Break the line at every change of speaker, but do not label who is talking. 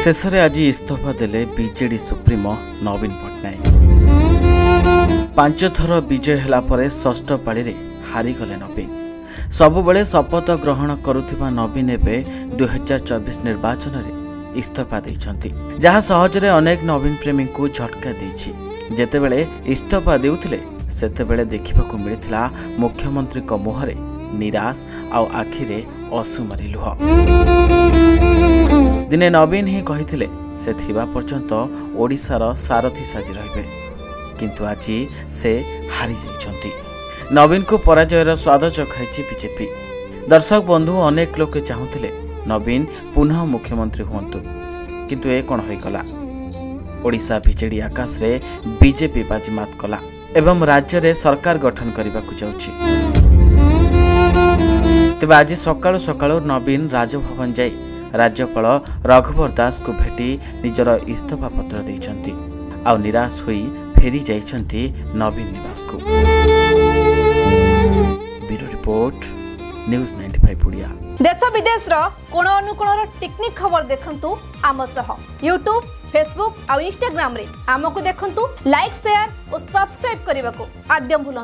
शेष में आज इस्तीफा देले बीजेडी सुप्रीमो नवीन पट्टनायक। 5 थर विजय हेला परे षष्ठ पाली रे हारिगले नवीन। सबुबले शपथ ग्रहण करुथिबा नवीन एबे 2024 निर्वाचन रे इस्तीफा देइछंती, जहाँ सहजरे अनेक नवीन प्रेमी को झटका देइछि। जेतेबेले इस्तीफा देउथिले सेतेबेले देखिबाकू मिलिथिला मुख्यमंत्री को मुहरे निराश आउ आखिरे असुमारी लुह। दिने नवीन ही कहिथिले से थिबा पर्यंत ओडिसार सारथी साजी रहिबे, किंतु आज से हारी जाइछंती। नवीन को पराजयर स्वाद चखाइछि बीजेपी। दर्शक बंधु अनेक लोक चाहुथिले नवीन पुनः मुख्यमंत्री हुंतु, किंतु ए कोन होइगला। ओडिशा बीजेडी आकाश रे बीजेपी बाजीमात कला एवं राज्य रे सरकार गठन करबाकू जाउछि। तेबे आज सकाळु सकाळु नवीन राजभवन जाई राज्यपाल रघुवर दास को भेटी निजर इस्तीफा पत्र देइछंती। आउ निराश होई फेरी जाइछंती नवीन निवास को। ब्यूरो रिपोर्ट न्यूज 95 पुड़िया।
देश विदेश रो कोण अनुकोण टेक्निक खबर देखंतु आम सह यूट्यूब, फेसबुक और इंस्टाग्राम रे आमको देखंतु। लाइक, शेयर और सब्सक्राइब करने को आद्यम भूलु।